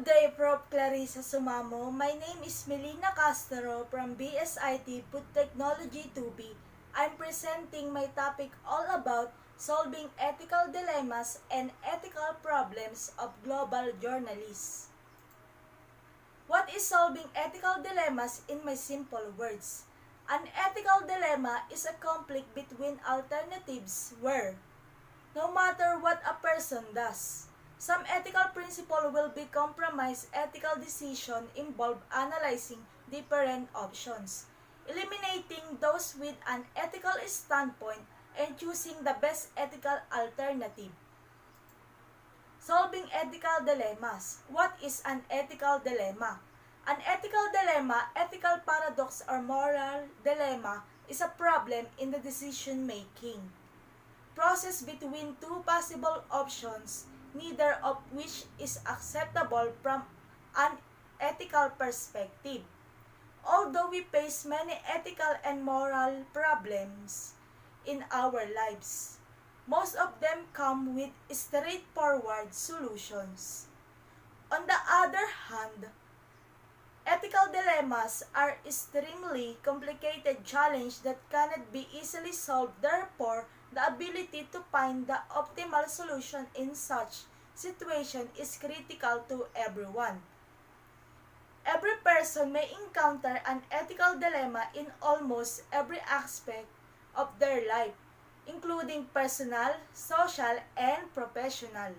Good day, Prof. Clarissa Sumamo. My name is Melina Castro from BSIT Food Technology 2B. I'm presenting my topic all about solving ethical dilemmas and ethical problems of global journalists. What is solving ethical dilemmas in my simple words? An ethical dilemma is a conflict between alternatives where, no matter what a person does, some ethical principle will be compromised. Ethical decision involve analyzing different options, eliminating those with an ethical standpoint, and choosing the best ethical alternative. Solving ethical dilemmas. What is an ethical dilemma? An ethical dilemma, ethical paradox or moral dilemma is a problem in the decision-making process between two possible options, neither of which is acceptable from an ethical perspective. Although we face many ethical and moral problems in our lives, most of them come with straightforward solutions. On the other hand, ethical dilemmas are extremely complicated challenges that cannot be easily solved. Therefore, the ability to find the optimal solution in such situation is critical to everyone. Every person may encounter an ethical dilemma in almost every aspect of their life, including personal, social, and professional.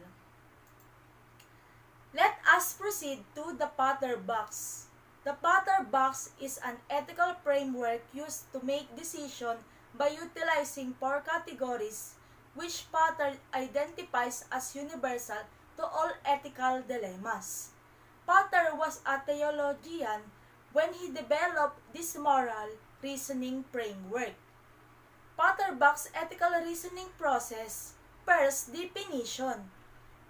Let us proceed to the Potter Box. The Potter Box is an ethical framework used to make decisions by utilizing four categories, which Potter identifies as universal to all ethical dilemmas. Potter was a theologian when he developed this moral reasoning framework. Potter Box ethical reasoning process. First, definition.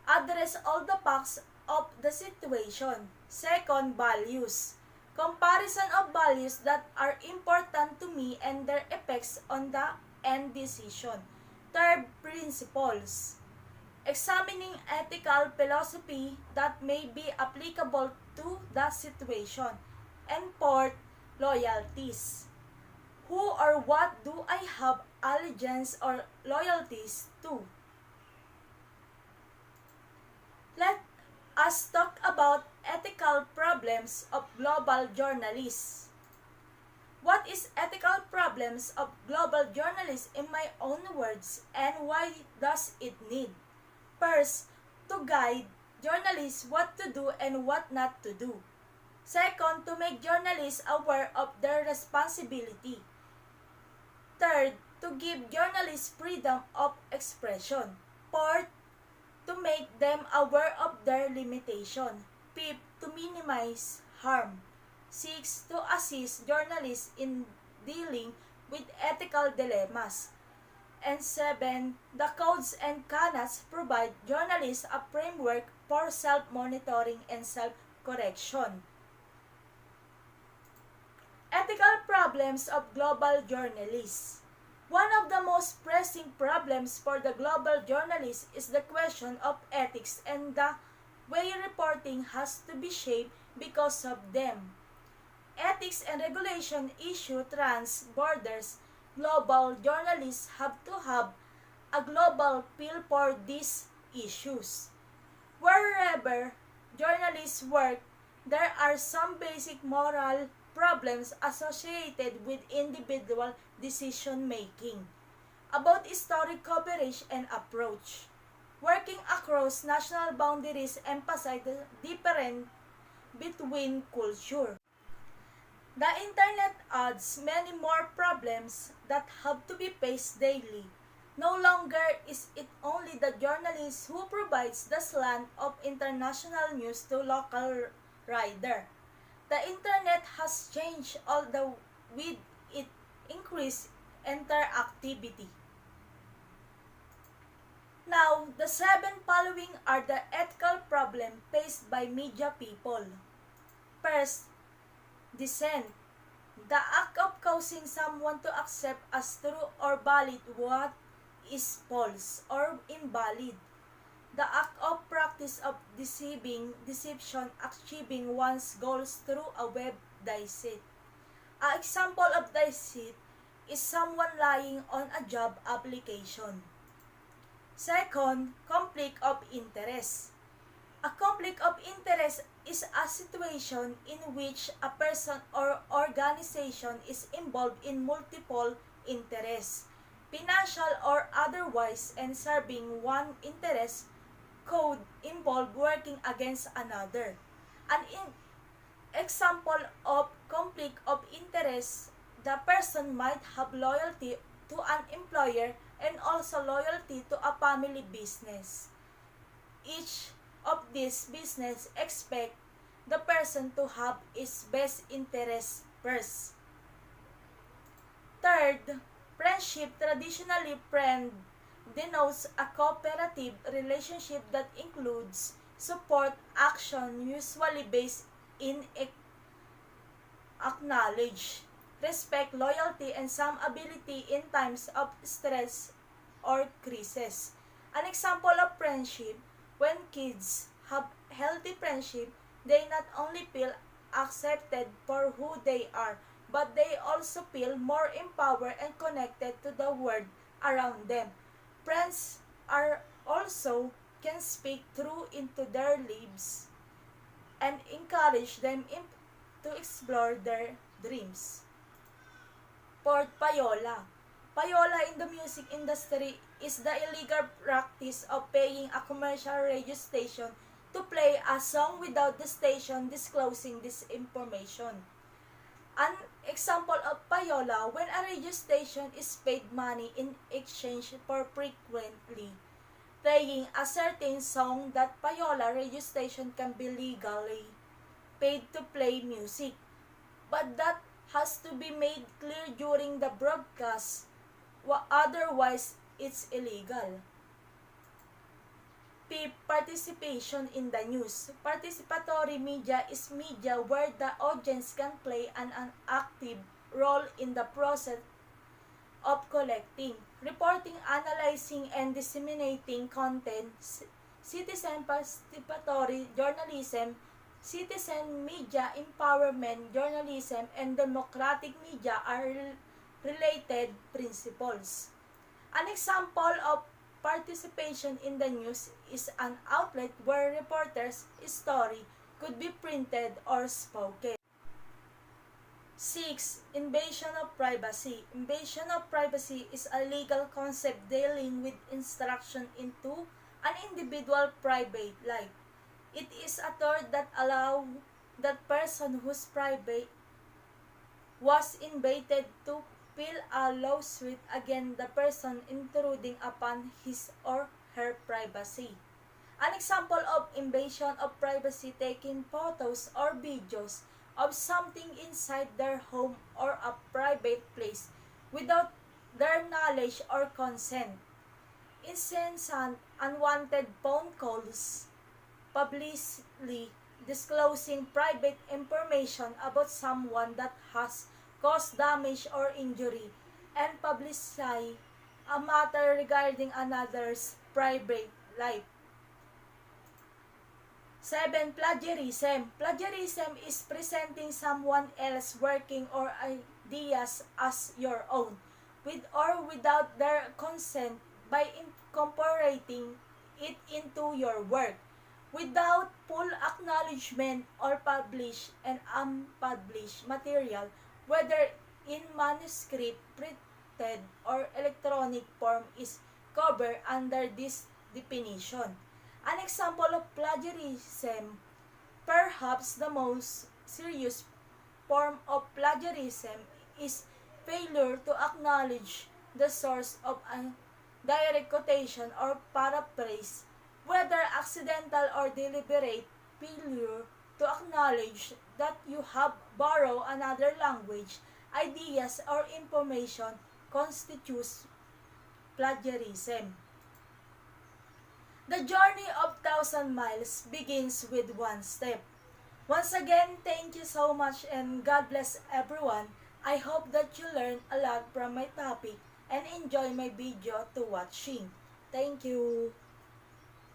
Address all the facts of the situation. Second, values. Comparison of values that are important to me and their effects on the end decision. Third, principles. Examining ethical philosophy that may be applicable to the situation. And fourth, loyalties. Who or what do I have allegiance or loyalties to? Let us talk about ethical problems of global journalists. What is ethical problems of global journalists in my own words, and why does it need? First, to guide journalists what to do and what not to do. Second, to make journalists aware of their responsibility. Third, to give journalists freedom of expression. Fourth, to make them aware of their limitation. Fifth, to minimize harm. Sixth, to assist journalists in dealing with ethical dilemmas. And seven, the codes and canons provide journalists a framework for self-monitoring and self-correction. Ethical problems of global journalists. One of the most pressing problems for the global journalists is the question of ethics and the way reporting has to be shaped because of them. Ethics and regulation issue trans borders. Global journalists have to have a global feel for these issues. Wherever journalists work, there are some basic moral problems associated with individual decision-making. About historic coverage and approach. Working across national boundaries emphasizes the difference between culture. The internet adds many more problems that have to be faced daily. No longer is it only the journalist who provides the slant of international news to local reader. The internet has changed all the with it increased interactivity. Now, the 7 following are the ethical problems faced by media people. First, dissent. The act of causing someone to accept as true or valid what is false or invalid. the act of practice of deception, achieving one's goals through a web deceit. An example of deceit is someone lying on a job application. Second, conflict of interest. A conflict of interest is a situation in which a person or organization is involved in multiple interests, financial or otherwise, and serving one interest could involve working against another. An example of conflict of interest, the person might have loyalty to an employer and also loyalty to a family business. Each of these business expect the person to have its best interest first. Third, friendship. Traditionally, friend denotes a cooperative relationship that includes support action usually based in acknowledge, respect, loyalty, and some ability in times of stress or crisis. An example of friendship, when kids have healthy friendship, they not only feel accepted for who they are, but they also feel more empowered and connected to the world around them. Friends are also can speak through into their lives and encourage them to explore their dreams. Fourth, payola. Payola in the music industry is the illegal practice of paying a commercial radio station to play a song without the station disclosing this information. An example of payola, when a radio station is paid money in exchange for frequently playing a certain song, that payola radio station can be legally paid to play music, but that has to be made clear during the broadcast, otherwise it's illegal. Fifth, participation in the news. Participatory media is media where the audience can play an active role in the process of collecting, reporting, analyzing, and disseminating content. Citizen participatory journalism, citizen media empowerment journalism, and democratic media are related principles. An example of participation in the news is an outlet where reporters' story could be printed or spoken. 6. Invasion of privacy. Invasion of privacy is a legal concept dealing with intrusion into an individual private life. It is a term that allows that person whose private was invaded to file a lawsuit against the person intruding upon his or her privacy. An example of invasion of privacy, taking photos or videos of something inside their home or a private place without their knowledge or consent. Incessant unwanted phone calls, publicly disclosing private information about someone that has caused damage or injury, and publicize a matter regarding another's private life. 7. Plagiarism. Plagiarism is presenting someone else's working or ideas as your own, with or without their consent, by incorporating it into your work, without full acknowledgement, or published and unpublished material, whether in manuscript, printed, or electronic form, is covered under this definition. An example of plagiarism, perhaps the most serious form of plagiarism, is failure to acknowledge the source of a direct quotation or paraphrase, whether accidental or deliberate. Failure to acknowledge that you have borrowed another language, ideas, or information constitutes plagiarism. The journey of 1,000 miles begins with one step. Once again, thank you so much and God bless everyone. I hope that you learned a lot from my topic and enjoy my video to watching. Thank you.